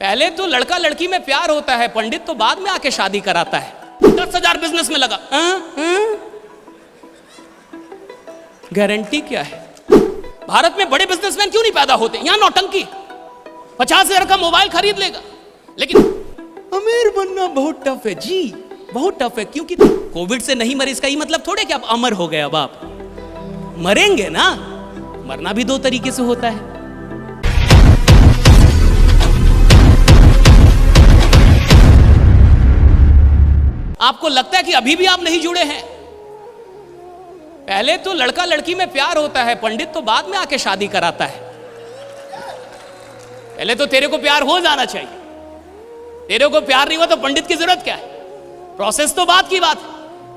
पहले तो लड़का लड़की में प्यार होता है, पंडित तो बाद में आके शादी कराता है। 10,000 बिजनेस में लगा, गारंटी क्या है? भारत में बड़े बिजनेसमैन क्यों नहीं पैदा होते? यहां नौटंकी। 50,000 का मोबाइल खरीद लेगा, लेकिन अमीर बनना बहुत टफ है जी, बहुत टफ है। क्योंकि कोविड से नहीं मरे इसका ही मतलब थोड़े कि आप अमर हो गए। अब आप मरेंगे ना, मरना भी दो तरीके से होता है। आपको लगता है कि अभी भी आप नहीं जुड़े हैं? पहले तो लड़का लड़की में प्यार होता है, पंडित तो बाद में आके शादी कराता है। पहले तो तेरे को प्यार हो जाना चाहिए। तेरे को प्यार नहीं हुआ तो पंडित की जरूरत क्या है? प्रोसेस तो बात की बात है,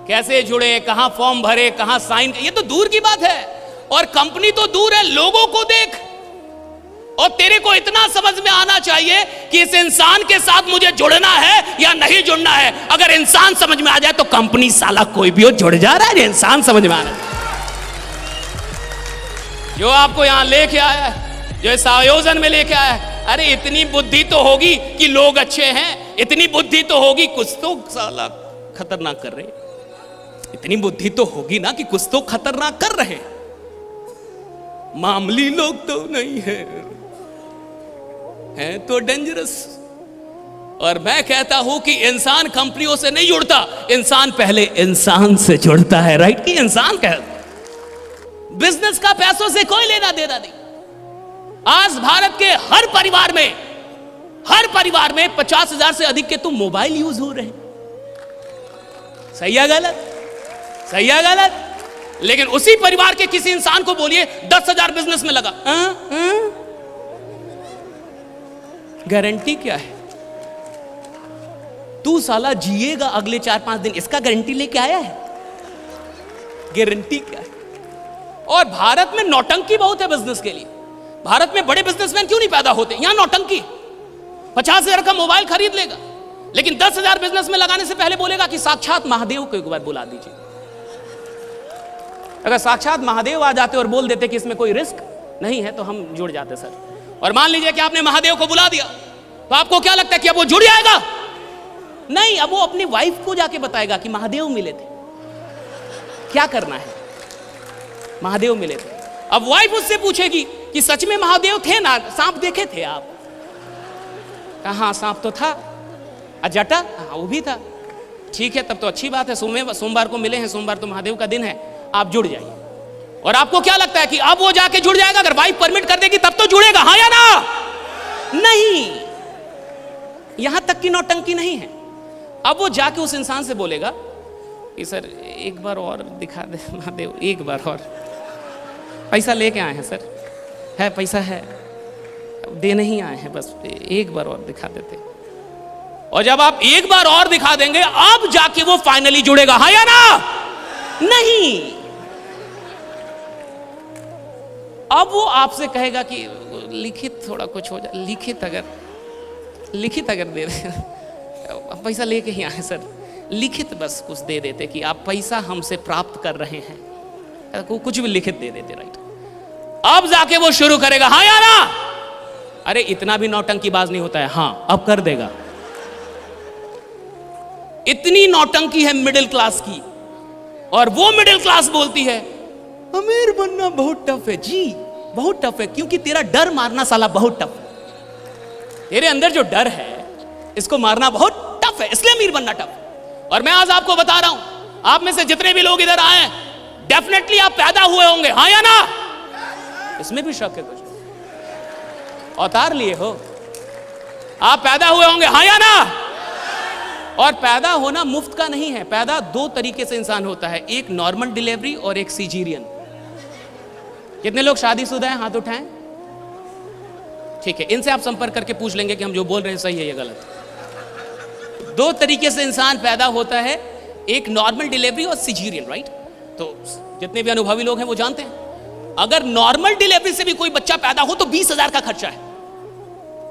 कैसे जुड़े, कहां फॉर्म भरे, कहां साइन, ये तो दूर की बात है। और कंपनी तो दूर है, लोगों को देख। और तेरे को इतना समझ में आना चाहिए कि इस इंसान के साथ मुझे जुड़ना है या नहीं जुड़ना है। अगर इंसान समझ में आ जाए तो कंपनी साला कोई भी हो जुड़ जा रहा है। इंसान समझ में आना, जो आपको यहां लेके आया है, जो इस आयोजन में लेके आया है, अरे इतनी बुद्धि तो होगी कि लोग अच्छे हैं, इतनी बुद्धि तो होगी कुछ तो साला खतरनाक कर रहे, इतनी बुद्धि तो होगी ना कि कुछ तो खतरनाक कर रहे। मामूली लोग तो नहीं है तो डेंजरस। और मैं कहता हूं कि इंसान कंपनियों से नहीं जुड़ता, इंसान पहले इंसान से जुड़ता है। राइट? कि इंसान कह, बिजनेस का पैसों से कोई लेना देना नहीं। आज भारत के हर परिवार में 50,000 से अधिक के तो मोबाइल यूज हो रहे हैं। सही है गलत? सही है गलत? लेकिन उसी परिवार के किसी इंसान को बोलिए 10,000 बिजनेस में लगा, गारंटी क्या है? तू साला जिएगा अगले 4-5 दिन, इसका गारंटी लेके आया है? गारंटी क्या है? और भारत में नौटंकी बहुत है बिजनेस के लिए। भारत में बड़े बिजनेसमैन क्यों नहीं पैदा होते? यहां नौटंकी। 50,000 का मोबाइल खरीद लेगा, लेकिन 10,000 बिजनेस में लगाने से पहले बोलेगा कि साक्षात महादेव को एक बार बुला दीजिए। अगर साक्षात महादेव आ जाते और बोल देते कि इसमें कोई रिस्क नहीं है तो हम जुड़ जाते सर। और मान लीजिए कि आपने महादेव को बुला दिया, तो आपको क्या लगता है कि अब वो जुड़ जाएगा? नहीं, अब वो अपनी वाइफ को जाके बताएगा कि महादेव मिले थे। क्या करना है? महादेव मिले थे। अब वाइफ उससे पूछेगी कि सच में महादेव थे ना, सांप देखे थे आप? हाँ सांप तो था। जटा? हाँ वो भी था। ठीक है, तब तो अच्छी बात है, सोमवार को मिले हैं, सोमवार तो महादेव का दिन है, आप जुड़ जाइए। और आपको क्या लगता है कि अब वो जाके जुड़ जाएगा? अगर वाइफ परमिट कर देगी तब तो जुड़ेगा, हाँ या ना? नहीं, यहां तक की नौटंकी नहीं है। अब वो जाके उस इंसान से बोलेगा कि सर एक बार और दिखा दे महादेव, एक बार और। पैसा लेके आए हैं सर, है पैसा है, दे नहीं आए हैं, बस एक बार और दिखा देते। और जब आप एक बार और दिखा देंगे, अब जाके वो फाइनली जुड़ेगा, हाँ या ना? नहीं, अब वो आपसे कहेगा कि लिखित थोड़ा कुछ हो जाए, लिखित अगर दे दे, पैसा लेके ही आए सर, लिखित बस कुछ दे देते कि आप पैसा हमसे प्राप्त कर रहे हैं, कुछ भी लिखित दे देते। राइट? अब जाके वो शुरू करेगा, हाँ या ना? अरे इतना भी नौटंकीबाज नहीं होता है, हाँ अब कर देगा। इतनी नौटंकी है मिडिल क्लास की, और वो मिडिल क्लास बोलती है अमीर बनना बहुत टफ है जी, बहुत टफ है। क्योंकि तेरा डर मारना साला बहुत टफ है। तेरे अंदर जो डर है इसको मारना बहुत टफ है, इसलिए अमीर बनना टफ है। और मैं आज आपको बता रहा हूं, आप में से जितने भी लोग इधर आए, डेफिनेटली आप पैदा हुए होंगे, हाँ या ना? इसमें भी शक है कुछ? अवतार लिए हो, आप पैदा हुए होंगे, हाँ या ना? और पैदा होना मुफ्त का नहीं है। पैदा दो तरीके से इंसान होता है, एक नॉर्मल डिलीवरी और एक सीजेरियन। कितने लोग शादीशुदा हैं? हाथ उठाएं। ठीक है, इनसे आप संपर्क करके पूछ लेंगे कि हम जो बोल रहे हैं सही है या गलत। दो तरीके से इंसान पैदा होता है, एक नॉर्मल डिलीवरी और सीजेरियन। राइट? तो जितने भी अनुभवी लोग हैं वो जानते हैं, अगर नॉर्मल डिलीवरी से भी कोई बच्चा पैदा हो तो 20,000 का खर्चा है,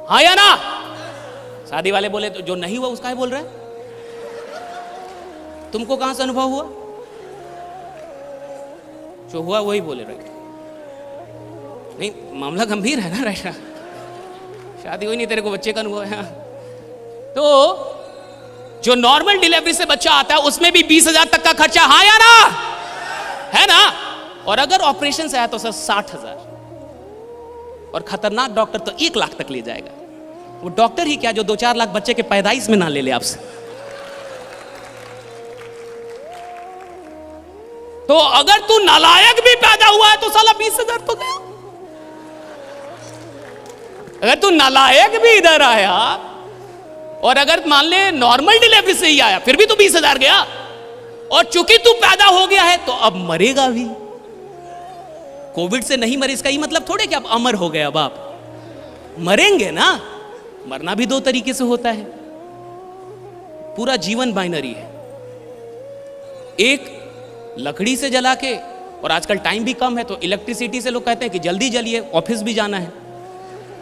हाँ या ना? शादी वाले बोले तो जो नहीं हुआ उसका ही बोल रहे हैं। तुमको कहां से अनुभव हुआ? जो हुआ वही बोले। राइट? नहीं, मामला गंभीर है ना। राइट? शादी हुई नहीं, तेरे को बच्चे का अनुभव है। तो जो नॉर्मल डिलीवरी से बच्चा आता है उसमें भी 20,000 तक का खर्चा, हाँ या ना, है ना। और अगर ऑपरेशन से आया तो सर 60,000, और खतरनाक डॉक्टर तो 1 लाख तक ले जाएगा। वो डॉक्टर ही क्या जो 2-4 लाख बच्चे के पैदाइश में ना ले ले आपसे। तो अगर तू नालायक भी पैदा हुआ है तो साला 20,000 तो गया। अगर तू नालायक भी इधर आया और अगर मान ले नॉर्मल डिलीवरी से ही आया फिर भी तो 20,000 गया। और चूंकि तू पैदा हो गया है तो अब मरेगा भी। कोविड से नहीं मरे इसका ही मतलब थोड़े कि अब अमर हो गए, अब आप मरेंगे ना। मरना भी 2 तरीके से होता है। पूरा जीवन बाइनरी है, एक लकड़ी से जला के, और आजकल टाइम भी कम है तो इलेक्ट्रिसिटी से लोग कहते हैं कि जल्दी जलिए, ऑफिस भी जाना है।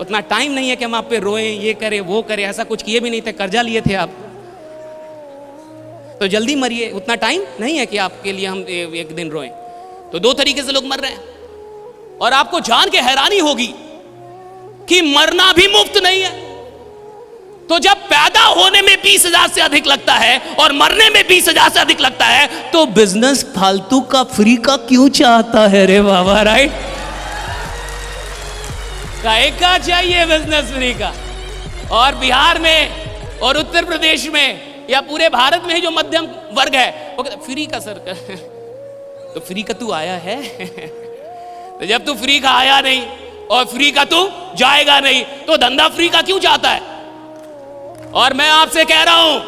उतना टाइम नहीं है कि हम आप पे रोएं, ये करें वो करें, ऐसा कुछ किए भी नहीं थे, कर्जा लिए थे आप, तो जल्दी मरिए, उतना टाइम नहीं है कि आपके लिए हम एक दिन रोएं। तो 2 तरीके से लोग मर रहे हैं। और आपको जान के हैरानी होगी कि मरना भी मुफ्त नहीं है। तो जब पैदा होने में 20,000 से अधिक लगता है और मरने में 20,000 से अधिक लगता है तो बिजनेस फालतू का फ्री का क्यों चाहता है रे बाबा, राइट? काहे का चाहिए बिजनेस फ्री का? और बिहार में और उत्तर प्रदेश में या पूरे भारत में ही जो मध्यम वर्ग है वो कहता फ्री का सर तो फ्री का तू आया है तो जब तू फ्री का आया नहीं और फ्री का तू जाएगा नहीं तो धंधा फ्री का क्यों चाहता है? और मैं आपसे कह रहा हूं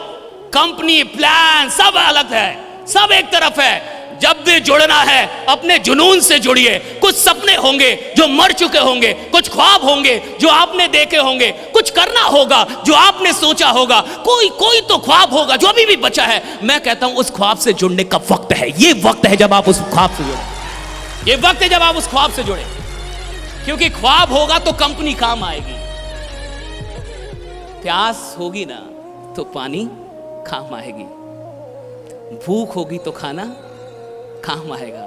कंपनी प्लान सब अलग है, सब एक तरफ है। जब भी जुड़ना है अपने जुनून से जुड़िए। कुछ सपने होंगे जो मर चुके होंगे, कुछ ख्वाब होंगे जो आपने देखे होंगे, कुछ करना होगा जो आपने सोचा होगा, कोई तो ख्वाब होगा जो अभी भी बचा है। मैं कहता हूं उस ख्वाब से जुड़ने का वक्त है। ये वक्त है जब आप उस ख्वाब से जुड़े, ये वक्त है जब आप उस ख्वाब से जुड़े, क्योंकि ख्वाब होगा तो कंपनी काम आएगी। प्यास होगी ना तो पानी काम आएगी, भूख होगी तो खाना काम आएगा।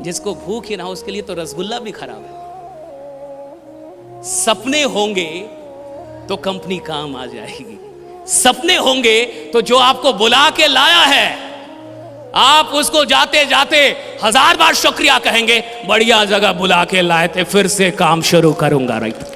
जिसको भूख ही ना हो उसके लिए तो रसगुल्ला भी खराब है। सपने होंगे तो कंपनी काम आ जाएगी। सपने होंगे तो जो आपको बुला के लाया है आप उसको जाते जाते 1000 बार शुक्रिया कहेंगे, बढ़िया जगह बुला के लाए थे, फिर से काम शुरू करूंगा, राइट?